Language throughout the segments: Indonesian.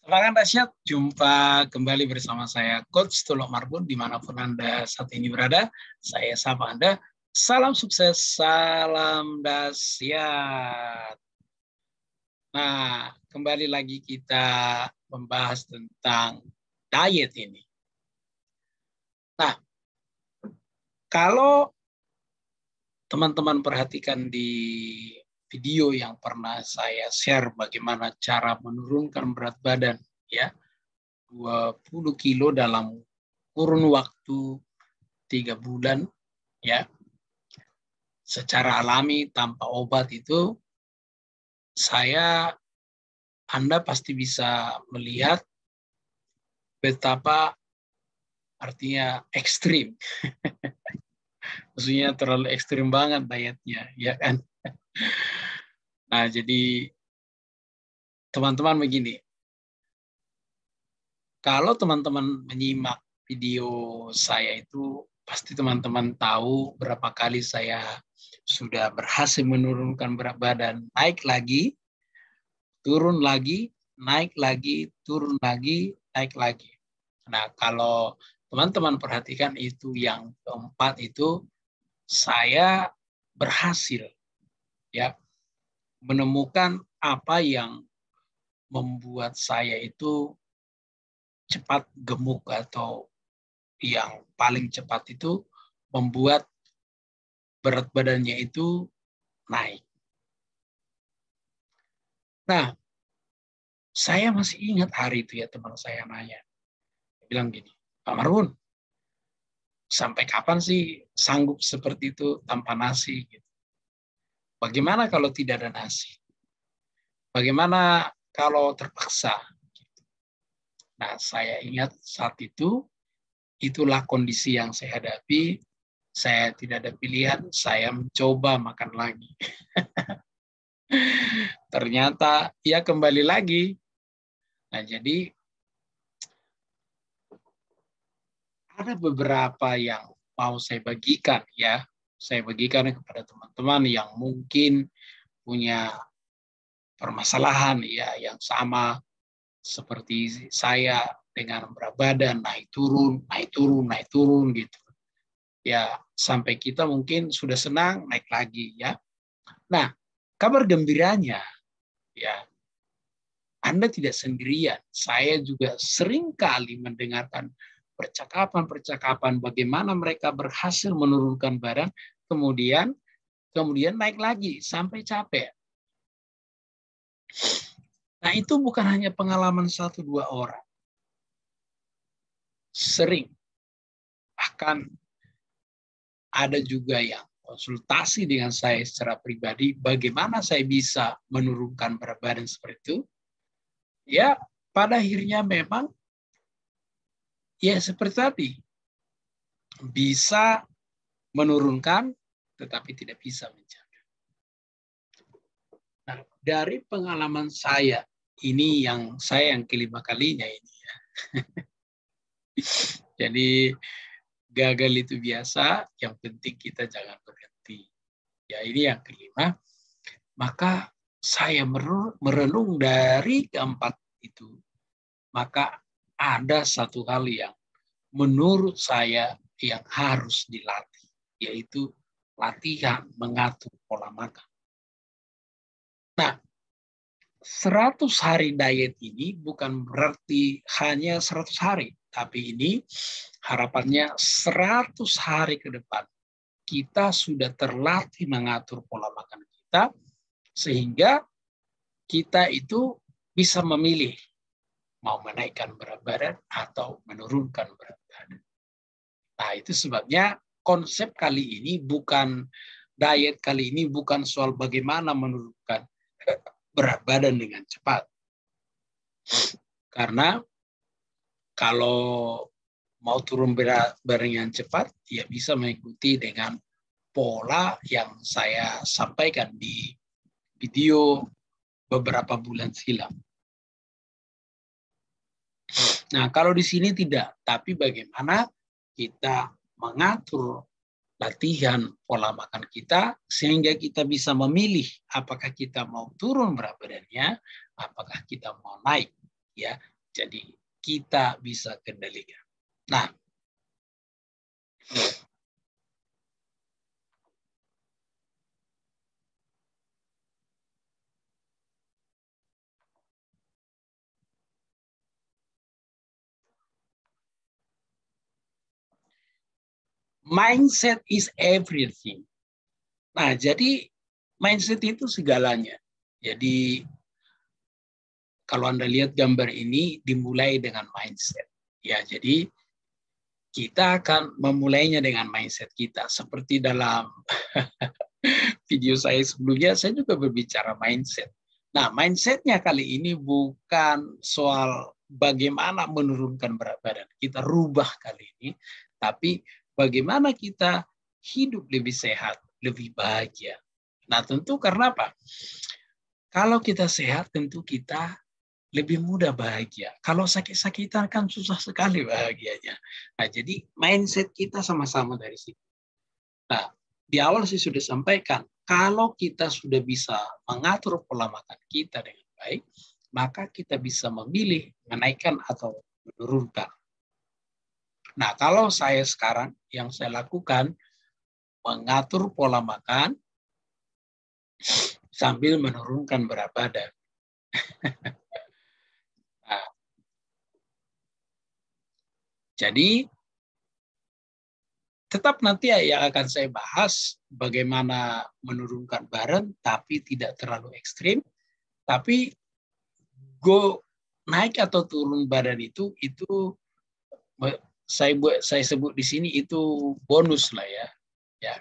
Semangat dahsyat, jumpa kembali bersama saya Coach Tulok Marbun dimanapun Anda saat ini berada. Saya sapa Anda, salam sukses, salam dahsyat. Nah, kembali lagi kita membahas tentang diet ini. Nah, kalau teman-teman perhatikan di video yang pernah saya share bagaimana cara menurunkan berat badan, ya, 20 kilo dalam kurun waktu 3 bulan, ya, secara alami tanpa obat itu, Anda pasti bisa melihat betapa artinya ekstrim. Maksudnya terlalu ekstrim banget dietnya, ya kan? Nah, jadi teman-teman begini, kalau teman-teman menyimak video saya itu, pasti teman-teman tahu berapa kali saya sudah berhasil menurunkan berat badan, naik lagi, turun lagi, naik lagi, turun lagi, naik lagi. Nah, kalau teman-teman perhatikan itu yang keempat itu, saya berhasil ya menemukan apa yang membuat saya itu cepat gemuk, atau yang paling cepat itu membuat berat badannya itu naik. Nah, saya masih ingat hari itu ya, teman saya nanya. Dia bilang gini, Pak Marun, sampai kapan sih sanggup seperti itu tanpa nasi? Bagaimana kalau tidak ada nasi? Bagaimana kalau terpaksa? Nah, saya ingat saat itu, itulah kondisi yang saya hadapi. Saya tidak ada pilihan, saya mencoba makan lagi. Ternyata ya kembali lagi. Nah, jadi ada beberapa yang mau saya bagikan ya. Saya bagikan kepada teman-teman yang mungkin punya permasalahan ya yang sama seperti saya, dengan berat badan naik turun, naik turun, naik turun gitu. Ya, sampai kita mungkin sudah senang naik lagi ya. Nah, kabar gembiranya ya, Anda tidak sendirian. Saya juga sering kali mendengarkan percakapan-percakapan bagaimana mereka berhasil menurunkan badan, kemudian naik lagi sampai capek. Nah, itu bukan hanya pengalaman 1-2 orang. Sering. Bahkan ada juga yang konsultasi dengan saya secara pribadi, bagaimana saya bisa menurunkan berat badan seperti itu. Ya, pada akhirnya memang ya seperti tadi, bisa menurunkan tetapi tidak bisa menjaga. Nah, dari pengalaman saya, ini yang kelima kalinya ini ya. Jadi gagal itu biasa, yang penting kita jangan berhenti. Ya, ini yang kelima. Maka saya merenung dari keempat itu. Maka ada satu hal yang menurut saya yang harus dilatih, yaitu latihan mengatur pola makan. Nah, 100 hari diet ini bukan berarti hanya 100 hari, tapi ini harapannya 100 hari ke depan kita sudah terlatih mengatur pola makan kita, sehingga kita itu bisa memilih mau menaikkan berat badan atau menurunkan berat badan. Nah, itu sebabnya konsep kali ini bukan diet kali ini bukan soal bagaimana menurunkan berat badan dengan cepat. Karena kalau mau turun berat badan yang cepat, ya bisa mengikuti dengan pola yang saya sampaikan di video beberapa bulan silam. Nah, kalau di sini tidak, tapi bagaimana kita mengatur latihan pola makan kita sehingga kita bisa memilih apakah kita mau turun berat badannya, apakah kita mau naik, ya. Jadi kita bisa kendalikan. Nah, mindset is everything. Nah, jadi mindset itu segalanya. Jadi kalau Anda lihat gambar ini dimulai dengan mindset. Ya, jadi kita akan memulainya dengan mindset kita. Seperti dalam video saya sebelumnya, saya juga berbicara mindset. Nah, mindsetnya kali ini bukan soal bagaimana menurunkan berat badan. Kita rubah kali ini, tapi bagaimana kita hidup lebih sehat, lebih bahagia. Nah, tentu karena apa? Kalau kita sehat, tentu kita lebih mudah bahagia. Kalau sakit-sakitan kan susah sekali bahagianya. Nah, jadi mindset kita sama-sama dari situ. Nah, di awal saya sudah sampaikan, kalau kita sudah bisa mengatur pola makan kita dengan baik, maka kita bisa memilih menaikkan atau menurunkan. Nah, kalau saya sekarang yang saya lakukan mengatur pola makan sambil menurunkan berat badan. Nah, jadi tetap nanti yang akan saya bahas bagaimana menurunkan badan tapi tidak terlalu ekstrim, tapi naik atau turun badan itu saya sebut di sini itu bonus lah ya. Ya.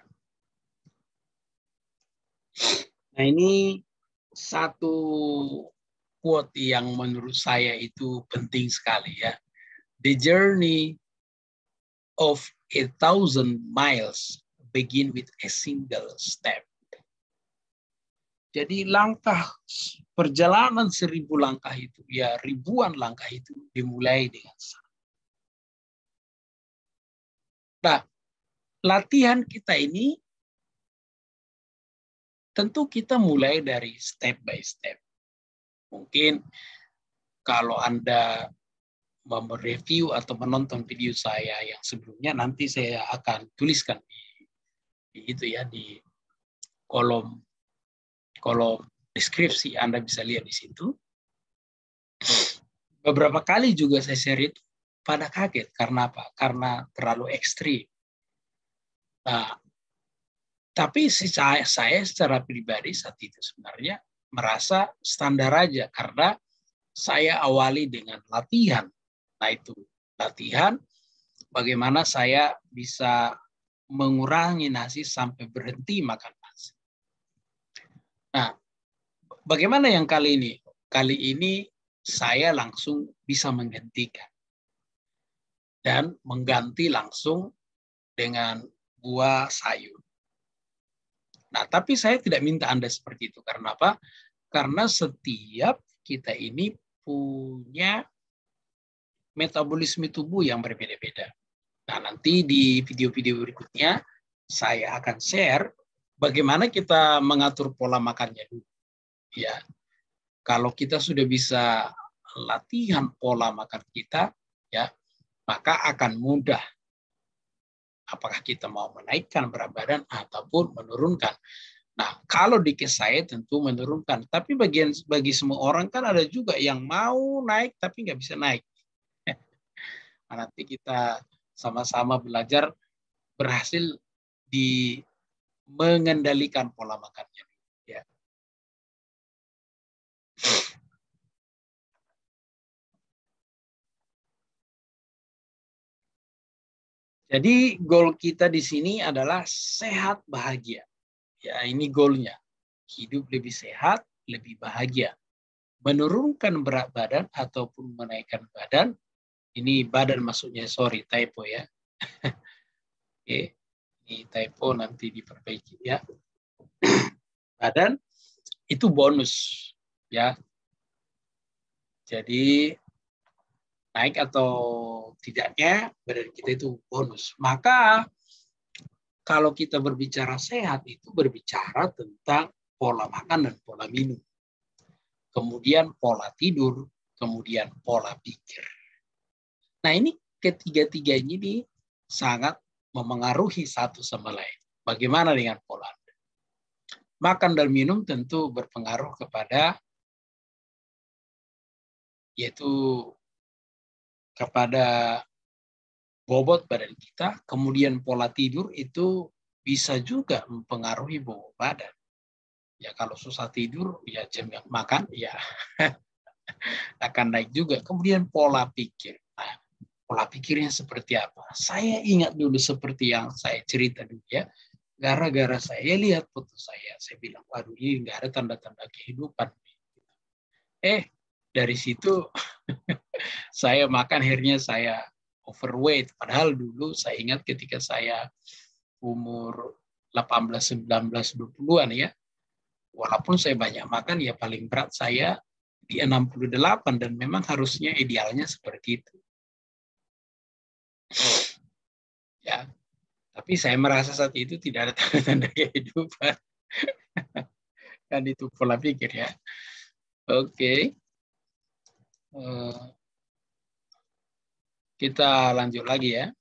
Nah, ini satu quote yang menurut saya itu penting sekali ya. The journey of 1,000 miles begin with a single step. Jadi langkah perjalanan 1.000 langkah itu, ya ribuan langkah itu dimulai dengan satu. Nah, latihan kita ini tentu kita mulai dari step by step. Mungkin kalau Anda mereview atau menonton video saya yang sebelumnya, nanti saya akan tuliskan di kolom deskripsi, Anda bisa lihat di situ. Beberapa kali juga saya share itu pada kaget. Karena apa? Karena terlalu ekstrim. Nah, tapi saya secara pribadi saat itu sebenarnya merasa standar aja karena saya awali dengan latihan. Nah, itu latihan bagaimana saya bisa mengurangi nasi sampai berhenti makan nasi. Nah, bagaimana yang kali ini? Kali ini saya langsung bisa menghentikan dan mengganti langsung dengan buah sayur. Nah, tapi saya tidak minta Anda seperti itu. Karena apa? Karena setiap kita ini punya metabolisme tubuh yang berbeda-beda. Nah, nanti di video-video berikutnya saya akan share bagaimana kita mengatur pola makannya dulu. Ya, kalau kita sudah bisa latihan pola makan kita, ya, maka akan mudah. Apakah kita mau menaikkan berat badan ataupun menurunkan. Nah, kalau di case saya tentu menurunkan. Tapi bagi semua orang kan ada juga yang mau naik tapi nggak bisa naik. Nah, nanti kita sama-sama belajar berhasil di mengendalikan pola makannya. Ya. Jadi goal kita di sini adalah sehat bahagia. Ya, ini goalnya. Hidup lebih sehat, lebih bahagia. Menurunkan berat badan ataupun menaikkan badan. Ini badan maksudnya, sorry, typo ya. Oke, ini typo nanti diperbaiki ya. Badan itu bonus ya. Jadi naik atau tidaknya badan kita itu bonus. Maka kalau kita berbicara sehat itu berbicara tentang pola makan dan pola minum. Kemudian pola tidur, kemudian pola pikir. Nah, ini ketiga-tiganya ini sangat memengaruhi satu sama lain. Bagaimana dengan pola? Makan dan minum tentu berpengaruh kepada bobot badan kita, kemudian pola tidur itu bisa juga mempengaruhi bobot badan. Ya kalau susah tidur, ya jam makan, ya akan naik juga. Kemudian pola pikir. Nah, pola pikirnya seperti apa? Saya ingat dulu seperti yang saya cerita dulu ya. Gara-gara saya lihat foto saya bilang, waduh ini nggak ada tanda-tanda kehidupan. Dari situ saya makan, akhirnya saya overweight. Padahal dulu saya ingat ketika saya umur 18, 19, 20-an ya, walaupun saya banyak makan, ya paling berat saya di 68, dan memang harusnya idealnya seperti itu. Ya, tapi saya merasa saat itu tidak ada tanda-tanda kehidupan. Kan itu pola pikir ya. Oke. Kita lanjut lagi ya.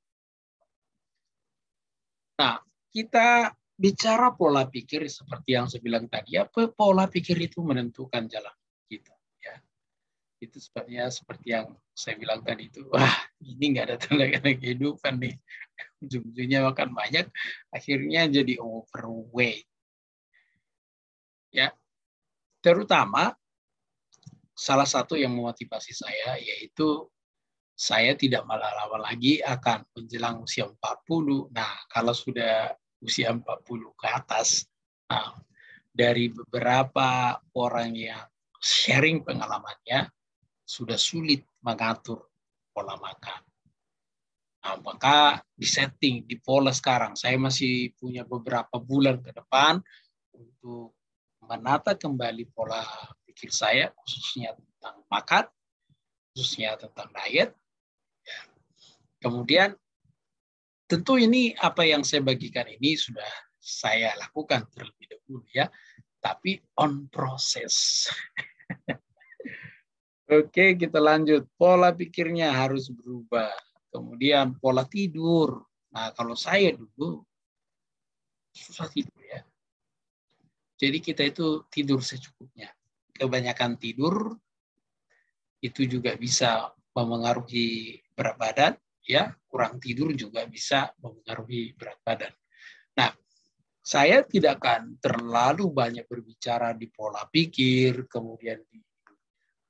Nah, kita bicara pola pikir seperti yang saya bilang tadi. Apa pola pikir itu menentukan jalan kita. Ya. Itu sebabnya seperti yang saya bilang tadi itu. Wah, ini nggak ada tanda-tanda kehidupan nih. Ujung-ujungnya makan banyak, akhirnya jadi overweight. Ya, terutama salah satu yang memotivasi saya yaitu saya tidak lama lagi akan menjelang usia 40. Nah, kalau sudah usia 40 ke atas, nah, dari beberapa orang yang sharing pengalamannya, sudah sulit mengatur pola makan. Nah, maka disetting, dipola sekarang. Saya masih punya beberapa bulan ke depan untuk menata kembali pola pikir saya, khususnya tentang makan, khususnya tentang diet. Kemudian, tentu ini apa yang saya bagikan ini sudah saya lakukan terlebih dahulu ya, tapi on proses. Oke, kita lanjut. Pola pikirnya harus berubah. Kemudian pola tidur. Nah, kalau saya dulu susah tidur ya. Jadi kita itu tidur secukupnya. Kebanyakan tidur itu juga bisa memengaruhi berat badan, ya. Kurang tidur juga bisa memengaruhi berat badan. Nah, saya tidak akan terlalu banyak berbicara di pola pikir, kemudian di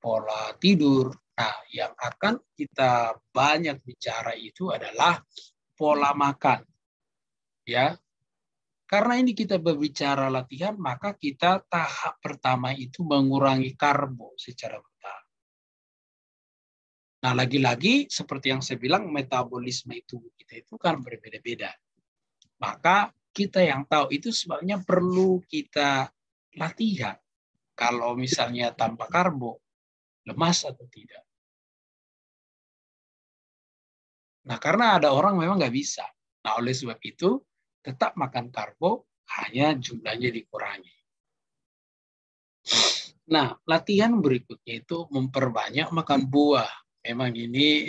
pola tidur. Nah, yang akan kita banyak bicara itu adalah pola makan. Ya. Karena ini kita berbicara latihan, maka kita tahap pertama itu mengurangi karbo secara bertahap. Nah, lagi-lagi seperti yang saya bilang, metabolisme itu kita itu kan berbeda-beda. Maka kita yang tahu itu sebabnya perlu kita latihan. Kalau misalnya tanpa karbo, lemas atau tidak. Nah, karena ada orang memang nggak bisa. Nah, oleh sebab itu, tetap makan karbo, hanya jumlahnya dikurangi. Nah, latihan berikutnya itu memperbanyak makan buah. Memang ini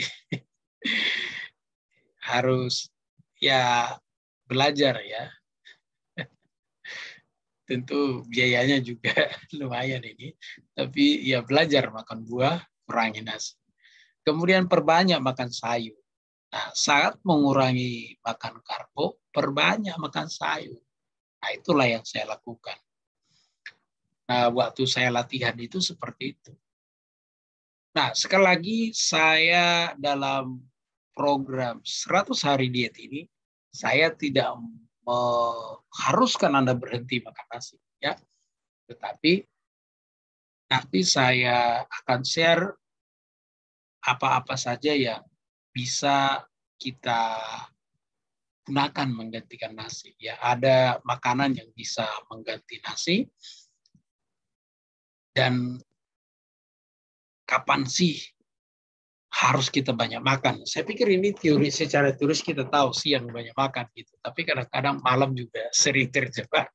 harus ya belajar ya. Tentu biayanya juga lumayan ini. Tapi ya belajar makan buah, kurangi nasi. Kemudian perbanyak makan sayur. Nah, saat mengurangi makan karbo, perbanyak makan sayur. Nah, itulah yang saya lakukan. Nah, waktu saya latihan itu seperti itu. Nah, sekali lagi saya dalam program 100 hari diet ini, saya tidak mengharuskan Anda berhenti makan nasi. Ya. Tetapi nanti saya akan share apa-apa saja yang bisa kita gunakan menggantikan nasi. Ya, ada makanan yang bisa mengganti nasi, dan kapan sih harus kita banyak makan. Saya pikir ini teori, secara teori kita tahu siang banyak makan gitu. Tapi kadang-kadang malam juga sering terjebak.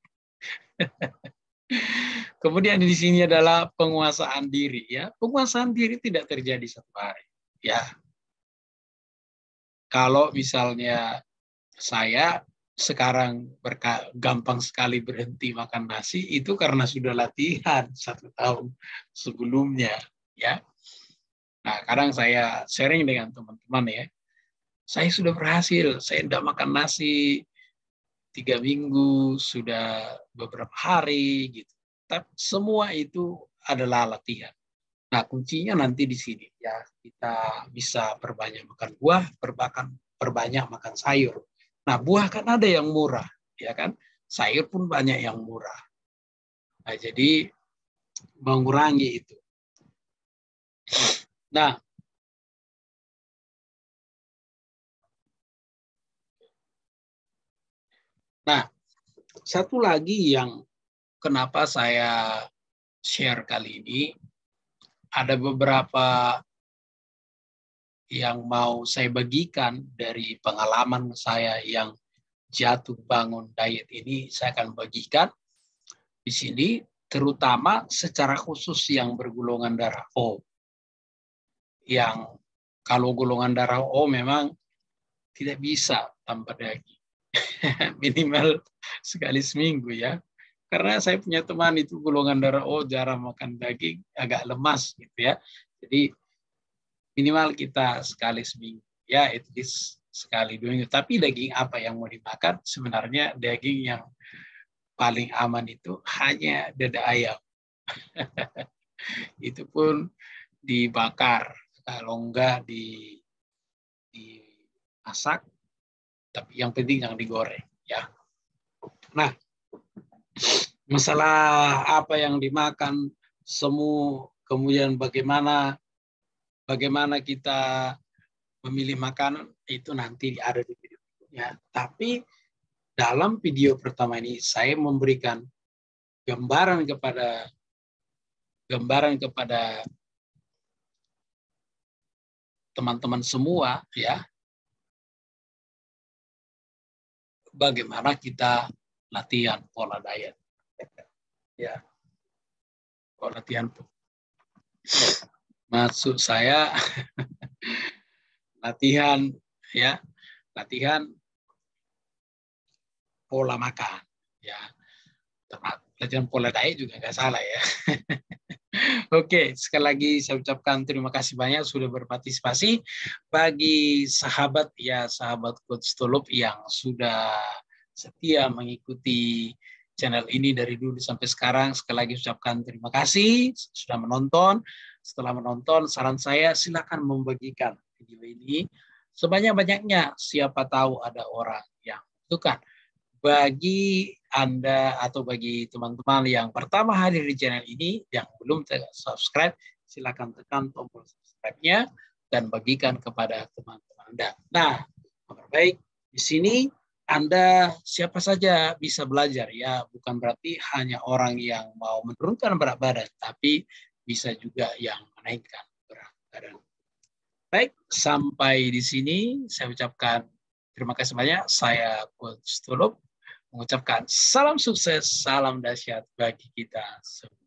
Kemudian di sini adalah penguasaan diri ya. Penguasaan diri tidak terjadi satu hari ya. Kalau misalnya saya sekarang gampang sekali berhenti makan nasi itu karena sudah latihan 1 tahun sebelumnya ya. Nah, kadang saya sharing dengan teman-teman ya. Saya sudah berhasil, saya tidak makan nasi 3 minggu, sudah beberapa hari gitu. Tapi semua itu adalah latihan. Nah, kuncinya nanti di sini ya. Kita bisa perbanyak makan buah, perbanyak makan sayur. Nah, buah kan ada yang murah, ya kan? Sayur pun banyak yang murah. Nah, jadi mengurangi itu. Nah, satu lagi yang kenapa saya share kali ini, ada beberapa yang mau saya bagikan dari pengalaman saya yang jatuh bangun diet ini, saya akan bagikan di sini, terutama secara khusus yang bergolongan darah O. Yang kalau golongan darah O memang tidak bisa tanpa daging. Minimal sekali seminggu ya. Karena saya punya teman itu golongan darah O jarang makan daging, agak lemas gitu ya. Jadi minimal kita sekali seminggu ya, at least sekali 2 minggu. Tapi daging apa yang mau dimakan? Sebenarnya daging yang paling aman itu hanya dada ayam. Itu pun dibakar, kalau enggak dimasak, tapi yang penting jangan digoreng ya. Nah, masalah apa yang dimakan semu, kemudian bagaimana kita memilih makanan itu nanti ada di video berikutnya. Tapi dalam video pertama ini saya memberikan gambaran kepada teman-teman semua ya, bagaimana kita latihan pola diet ya. Pola latihan, maksud saya latihan ya, latihan pola makan ya. Latihan pola diet juga nggak salah ya. Oke, sekali lagi saya ucapkan terima kasih banyak sudah berpartisipasi. Bagi sahabat ya, sahabat Coach Tulup yang sudah setia mengikuti channel ini dari dulu sampai sekarang, sekali lagi ucapkan terima kasih sudah menonton. Setelah menonton, saran saya silakan membagikan video ini sebanyak-banyaknya. Siapa tahu ada orang yang membutuhkan. Bagi Anda atau bagi teman-teman yang pertama hadir di channel ini, yang belum subscribe, silakan tekan tombol subscribe-nya dan bagikan kepada teman-teman Anda. Nah, kabar baik di sini Anda siapa saja bisa belajar ya, bukan berarti hanya orang yang mau menurunkan berat badan, tapi bisa juga yang menaikkan berat badan. Baik, sampai di sini saya ucapkan terima kasih banyak. Saya Coach Tulup mengucapkan salam sukses, salam dahsyat bagi kita semua.